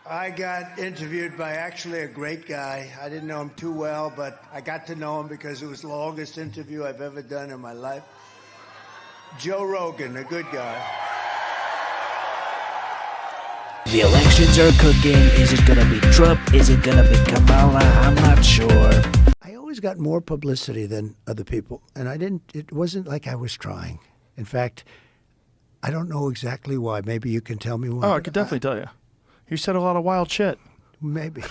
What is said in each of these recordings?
I got interviewed by actually a great guy. I didn't know him too well, but I got to know him because it was the longest interview I've ever done in my life. Joe Rogan, a good guy. The elections are cooking. Is it gonna be Trump? Is it gonna be Kamala? I'm not sure. I always got more publicity than other people, and it wasn't like I was trying. In fact, I don't know exactly why. Maybe you can tell me why. Oh, I could definitely tell you. You said a lot of wild shit. Maybe.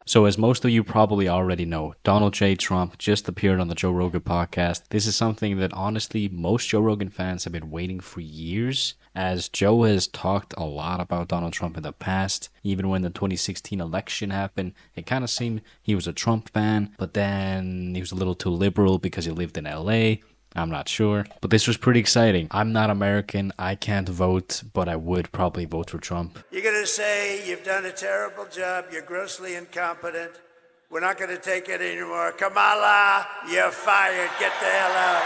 So as most of you probably already know, Donald J. Trump just appeared on the Joe Rogan podcast. This is something that honestly most Joe Rogan fans have been waiting for years, as Joe has talked a lot about Donald Trump in the past. Even when the 2016 election happened, it kind of seemed he was a Trump fan, but then he was a little too liberal because he lived in LA. I'm not sure, but this was pretty exciting. I'm not American, I can't vote, but I would probably vote for Trump. You're going to say you've done a terrible job, you're grossly incompetent, we're not going to take it anymore. Kamala, you're fired. Get the hell out.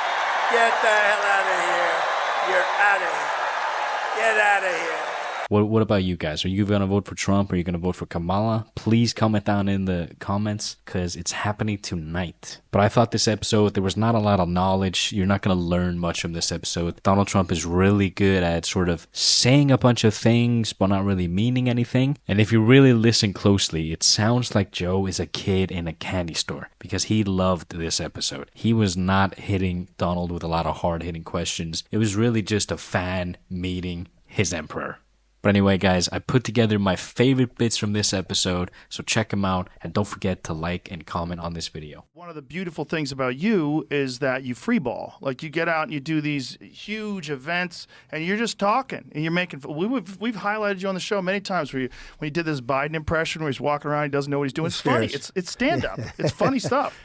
Get the hell out of here. You're out of here. Get out of here. What about you guys? Are you going to vote for Trump? Or are you going to vote for Kamala? Please comment down in the comments because it's happening tonight. But I thought this episode, there was not a lot of knowledge. You're not going to learn much from this episode. Donald Trump is really good at sort of saying a bunch of things but not really meaning anything. And if you really listen closely, it sounds like Joe is a kid in a candy store because he loved this episode. He was not hitting Donald with a lot of hard-hitting questions. It was really just a fan meeting his emperor. But anyway, guys, I put together my favorite bits from this episode, so check them out, and don't forget to like and comment on this video. One of the beautiful things about you is that you freeball. Like, you get out and you do these huge events, and you're just talking, and you're making. We've highlighted you on the show many times when you did this Biden impression where he's walking around, he doesn't know what he's doing. It's funny. It's stand up. It's funny stuff,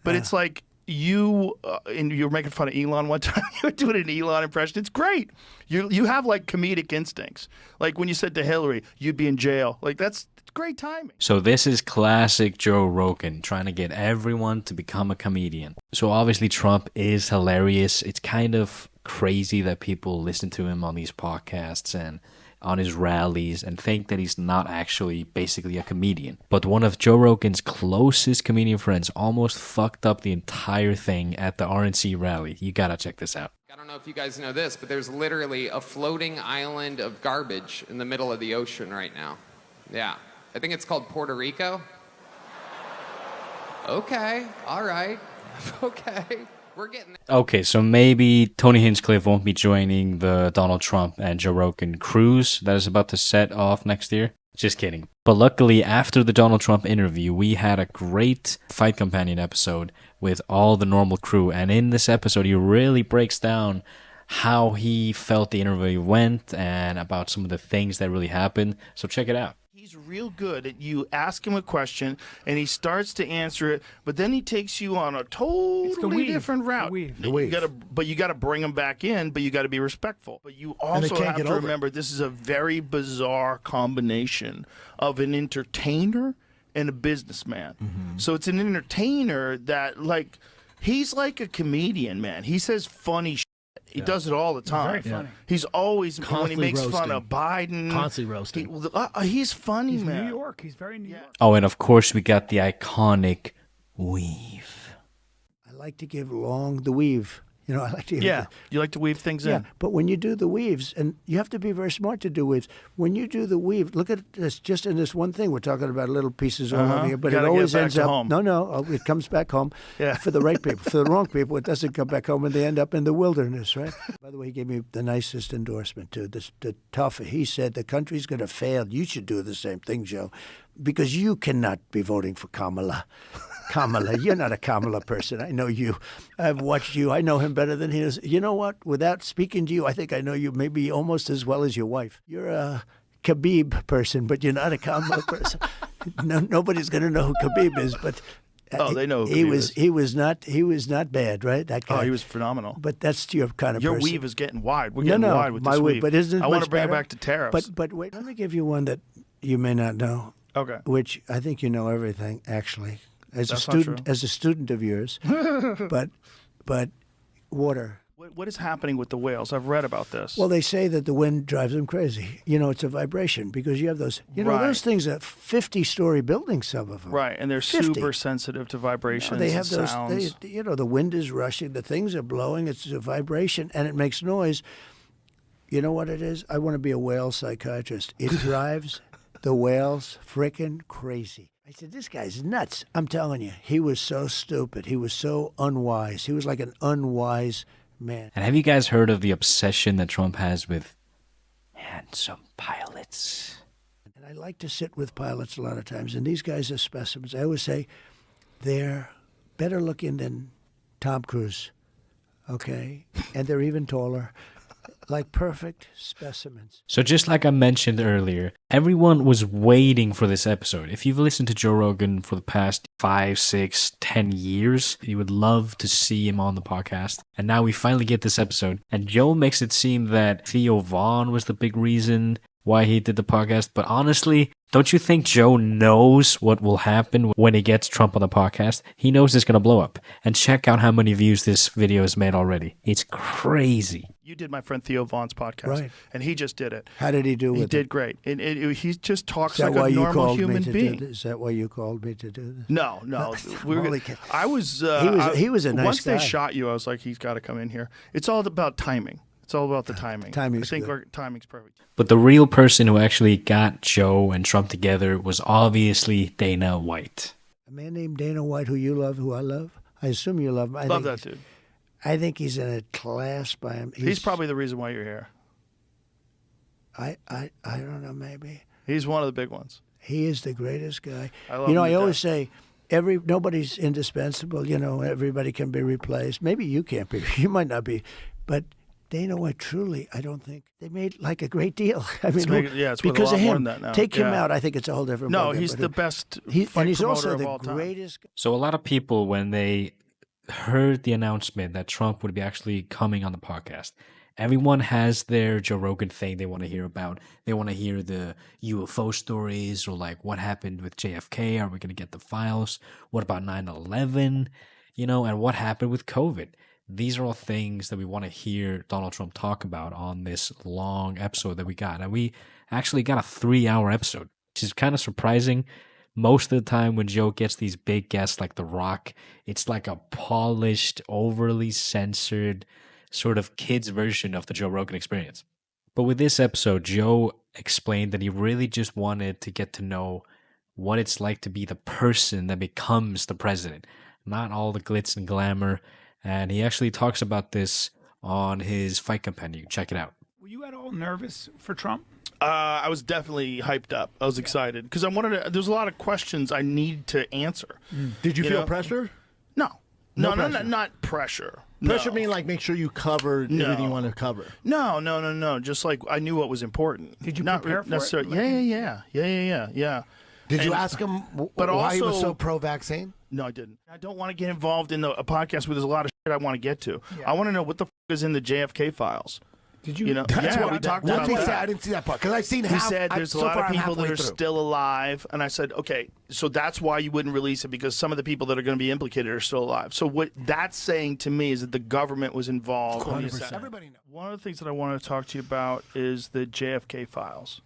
but it's like. And you were making fun of Elon one time. You were doing an Elon impression. It's great. You have like comedic instincts. Like when you said to Hillary, you'd be in jail. Like that's great timing. So this is classic Joe Rogan trying to get everyone to become a comedian. So obviously Trump is hilarious. It's kind of crazy that people listen to him on these podcasts and on his rallies and think that he's not actually basically a comedian. But one of Joe Rogan's closest comedian friends almost fucked up the entire thing at the RNC rally. You gotta check this out. I don't know if you guys know this, but there's literally a floating island of garbage in the middle of the ocean right now. Yeah. I think it's called Puerto Rico. Okay. All right. Okay. We're getting there. Okay, so maybe Tony Hinchcliffe won't be joining the Donald Trump and Joe Rogan cruise that is about to set off next year. Just kidding. But luckily, after the Donald Trump interview, we had a great Fight Companion episode with all the normal crew. And in this episode, he really breaks down how he felt the interview went and about some of the things that really happened. So check it out. He's real good at you ask him a question and he starts to answer it, but then he takes you on a totally different route. The weave. You got to bring him back in, but you got to be respectful. But you also have to remember this is a very bizarre combination of an entertainer and a businessman. Mm-hmm. So it's an entertainer that he's like a comedian, man. He says funny shit. He does it all the time. He's very funny. He's always, constantly when he makes roasting. fun of Biden. Constantly roasting. He's funny, He's man. New York. He's very New York. Oh, and of course, we got the iconic weave. I like to give long the weave. You know, I like to. You like to weave things in. But when you do the weaves, and you have to be very smart to do weaves. When you do the weave, look at this. Just in this one thing, we're talking about little pieces all over here, but it always ends up. Home. No, it comes back home. For the right people. For the wrong people, it doesn't come back home, and they end up in the wilderness, right? By the way, he gave me the nicest endorsement too. The tough. He said the country's going to fail. You should do the same thing, Joe, because you cannot be voting for Kamala. Kamala, you're not a Kamala person. I know you. I've watched you. I know him better than he is. You know what? Without speaking to you, I think I know you maybe almost as well as your wife. You're a Khabib person, but you're not a Kamala person. Nobody's going to know who Khabib is, but they know who he Khabib was. is. He was not bad, right? That guy. Oh, he was phenomenal. But that's your kind of Your person. weave is getting wide. We're getting wide with my this weave. But isn't it I want much to bring better? it back to tariffs. But wait, let me give you one that you may not know. Okay. Which I think you know everything actually. As That's a student of yours, but water. What is happening with the whales? I've read about this. Well, they say that the wind drives them crazy. It's a vibration because you have those, Right. those things are 50-story buildings, some of them. right, and they're 50. super sensitive to vibrations They have and those, sounds. the wind is rushing, the things are blowing, it's a vibration, and it makes noise. You know what it is? I want to be a whale psychiatrist. It drives the whales frickin' crazy. I said, this guy's nuts. I'm telling you, he was so stupid. He was so unwise. He was like an unwise man. And have you guys heard of the obsession that Trump has with handsome pilots? And I like to sit with pilots a lot of times, and these guys are specimens. I always say they're better looking than Tom Cruise, okay? And they're even taller. Like perfect specimens. So just like I mentioned earlier, everyone was waiting for this episode. If you've listened to Joe Rogan for the past 5, 6, 10 years, you would love to see him on the podcast. And now we finally get this episode. And Joe makes it seem that Theo Vaughn was the big reason why he did the podcast. But honestly, don't you think Joe knows what will happen when he gets Trump on the podcast? He knows it's going to blow up. And check out how many views this video has made already. It's crazy. You did my friend Theo Vaughn's podcast, Right. and he just did it. How did he do with He it? did great. And he just talks Is that like why a you normal called me human to being. do this? Is that why you called me to do this? No, we were. Only kidding. I was. He was a nice Once guy. they shot you, I was like, he's got to come in here. It's all about timing. It's all about the timing. timing's I think good. our timing's perfect. But the real person who actually got Joe and Trump together was obviously Dana White. A man named Dana White, who you love, who I love. I assume you love him. Love that dude. I think he's in a class by him. He's probably the reason why you're here. I don't know, maybe. He's one of the big ones. He is the greatest guy. I love him I to always death. say nobody's indispensable. Everybody can be replaced. Maybe you can't be. You might not be. But Dana White, truly, I don't think they made like a great deal. I mean, it's worth because a of lot more him. than that now. Take him Yeah. out, I think it's a whole different. No, ballgame, he's but the him- best and he's promoter also of the all time. greatest. So a lot of people, when they heard the announcement that Trump would be actually coming on the podcast, everyone has their Joe Rogan thing they want to hear about. They want to hear the UFO stories or like what happened with JFK. Are we going to get the files? What about 9/11? And what happened with COVID? These are all things that we want to hear Donald Trump talk about on this long episode that we got. And we actually got a 3-hour episode, which is kind of surprising. Most of the time when Joe gets these big guests like The Rock, it's like a polished, overly censored sort of kids version of the Joe Rogan experience. But with this episode, Joe explained that he really just wanted to get to know what it's like to be the person that becomes the president, not all the glitz and glamour. And he actually talks about this on his Fight Companion. Check it out. Were you at all nervous for Trump? I was definitely hyped up. I was excited because I wanted to. There's a lot of questions I need to answer. Did you You feel know? pressure? No, No pressure. not pressure. Pressure No. mean like make sure you covered No. everything you want to cover. No. Just like I knew what was important. Did you not prepare for it? necessarily. Yeah. Did you And- ask him but why he was also- so pro-vaccine? No, I didn't. I don't want to get involved in a podcast where there's a lot of shit I want to get to. I want to know what the is in the JFK files. Did you? You know, That's yeah, what we talked what about he that. said. I didn't see that part because I've seen He half. said there's so a lot far of I'm people that halfway are through. still alive, and I said, okay, so that's why you wouldn't release it because some of the people that are going to be implicated are still alive. So what that's saying to me is that the government was involved. in the 100%. assassination. Everybody knows. One of the things that I want to talk to you about is the JFK files.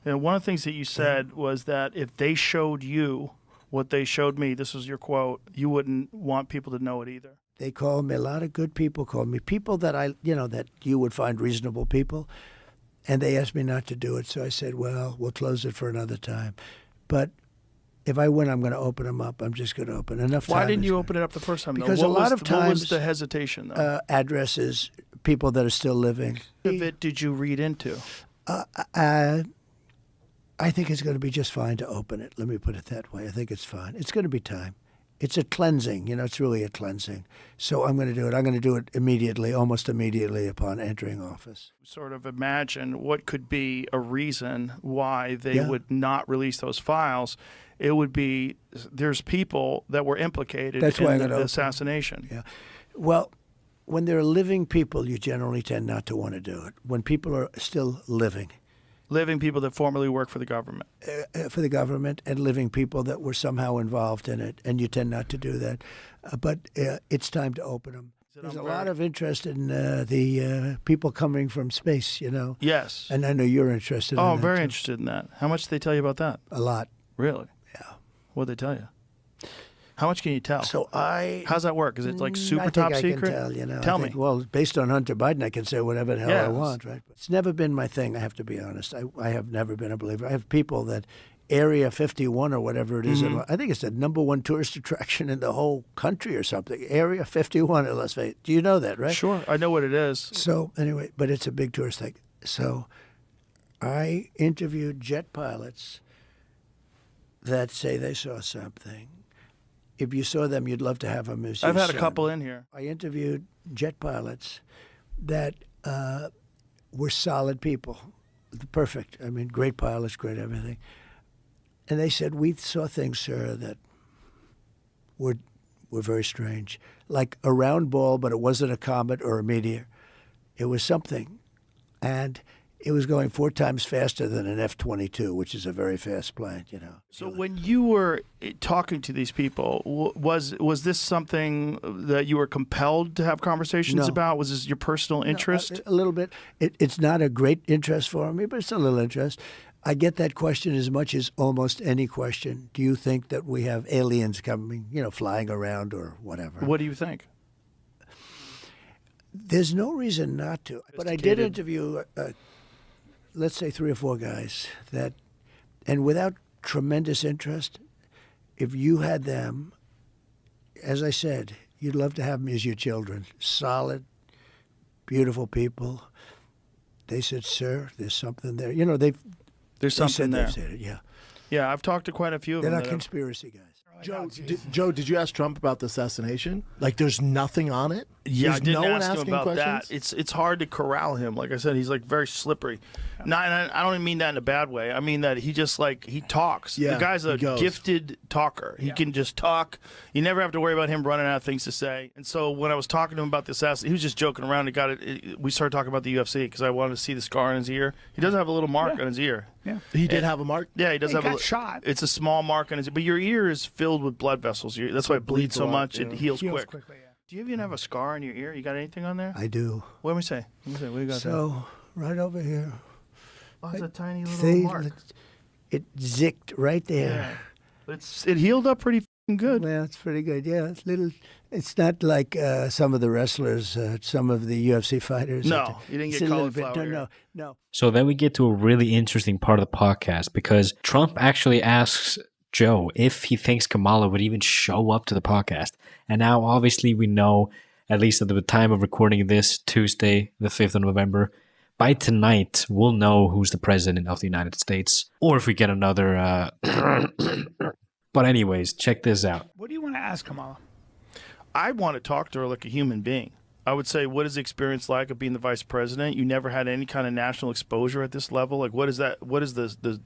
And one of the things that you said was that if they showed you what they showed me, this was your quote, you wouldn't want people to know it either. They called me, a lot of good people called me, people that that you would find reasonable people. And they asked me not to do it. So I said, well, we'll close it for another time. But if I win, I'm going to open them up. I'm just going to open enough. Why time didn't is you good. open it up the first time? though? Because What a lot was of the- What was times, the hesitation, though? Addresses, people that are still living. of it did you read into? I think it's going to be just fine to open it. Let me put it that way. I think it's fine. It's going to be time. It's a cleansing. It's really a cleansing. So I'm going to do it. I'm going to do it immediately, almost immediately upon entering office. Sort of imagine what could be a reason why they Yeah. would not release those files. It would be there's people that were implicated That's why I'm in gonna the open. assassination. Yeah. Well, when there are living people, you generally tend not to want to do it. When people are still living Living people that formerly worked for the government. for the government and living people that were somehow involved in it, and you tend not to do that. But it's time to open them. There's a lot of interest in the people coming from space, you know. Yes. And I know you're interested in Oh, that. I'm very too. interested in that. How much did they tell you about that? A lot. Really? Yeah. What'd they tell you? How much can you tell? So How's that work? Is it like super I think top I secret? Can tell, you know. Tell I think, me. Well, based on Hunter Biden, I can say whatever the hell Yes. I want, right? It's never been my thing, I have to be honest. I have never been a believer. I have people that Area 51 or whatever it is, Mm-hmm. I think it's the #1 tourist attraction in the whole country or something. Area 51 in Las Vegas. Do you know that, right? Sure, I know what it is. So anyway, but it's a big tourist thing. So I interviewed jet pilots that say they saw something. If you saw them, you'd love to have them as your I've had a son. couple in here. I interviewed jet pilots that were solid people, perfect. I mean, great pilots, great everything. And they said, we saw things, sir, that were very strange. Like a round ball, but it wasn't a comet or a meteor. It was something. And it was going 4 times faster than an F-22, which is a very fast plane, you know. So when you were talking to these people, was this something that you were compelled to have conversations No. about? Was this your personal interest? A little bit. It's not a great interest for me, but it's a little interest. I get that question as much as almost any question. Do you think that we have aliens coming, you know, flying around or whatever? What do you think? There's no reason not to. But I did interview, let's say 3 or 4 guys that, and without tremendous interest, if you had them, as I said, you'd love to have them as your children. Solid, beautiful people. They said, sir, there's something there. You know, There's they something said there. they've said it, yeah. Yeah, I've talked to quite a few of They're them. not that have- conspiracy guys. Joe, did you ask Trump about the assassination? Like, there's nothing on it? Yeah, I There's didn't no one ask him asking about questions? that. It's hard to corral him. Like I said, he's like very slippery. No, and I don't even mean that in a bad way. I mean that he just like he talks. Yeah, the guy's a he goes. gifted talker. He can just talk. You never have to worry about him running out of things to say. And so when I was talking to him about the assassin, he was just joking around. He got it. We started talking about the UFC because I wanted to see the scar on his ear. He does have a little mark on his ear. Yeah. He did have a mark? Yeah, he does He have got shot. It's a small mark on his. But your ear is filled with blood vessels. That's why it bleeds so a lot, much. yeah. It heals Heals quick. quickly, yeah. Do you even have a scar on your ear? You got anything on there? I do. What do we say? What do you got there? So, right over here. Oh, it's a tiny little See, mark. it zicked right there. Yeah. But it healed up pretty f***ing good. Well, it's pretty good. Yeah, it's little. It's not like some of the wrestlers, some of the UFC fighters. No, you didn't It's get a little bit- cauliflower. No. So then we get to a really interesting part of the podcast because Trump actually asks Joe if he thinks Kamala would even show up to the podcast. And now obviously we know, at least at the time of recording this, Tuesday, the 5th of November, by tonight, we'll know who's the president of the United States. Or if we get another... But anyways, check this out. What do you want to ask Kamala? I want to talk to her like a human being. I would say, what is the experience like of being the vice president? You never had any kind of national exposure at this level. Like, what is that? What is the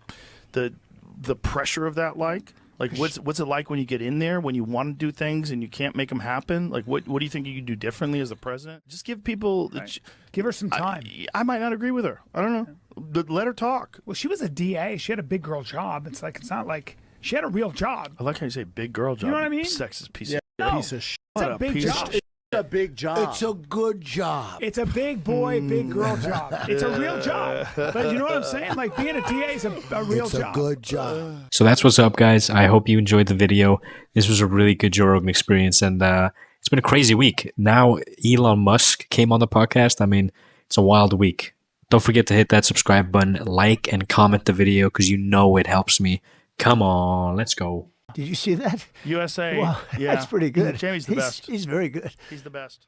pressure of that like? Like, what's it like when you get in there, when you want to do things and you can't make them happen? Like, what do you think you could do differently as the president? Just give people. Right. Give her some time. I might not agree with her. I don't know. But let her talk. Well, she was a DA. She had a big girl job. It's not like she had a real job. I like how you say big girl job. You know what I mean? Sexist piece Yeah, of shit. piece of shit. It's What a a big piece of job. shit. It's a big job. It's a good job. It's a big boy, big girl job. It's a real job. But you know what I'm saying? Like being a DA is a real It's job. a good job. So that's what's up, guys. I hope you enjoyed the video. This was a really good Joe Rogan experience, and it's been a crazy week. Now Elon Musk came on the podcast. I mean, it's a wild week. Don't forget to hit that subscribe button, like, and comment the video because you know it helps me. Come on, let's go. Did you see that? USA. Wow, yeah. that's pretty good. Jamie's the best. He's very good. He's the best.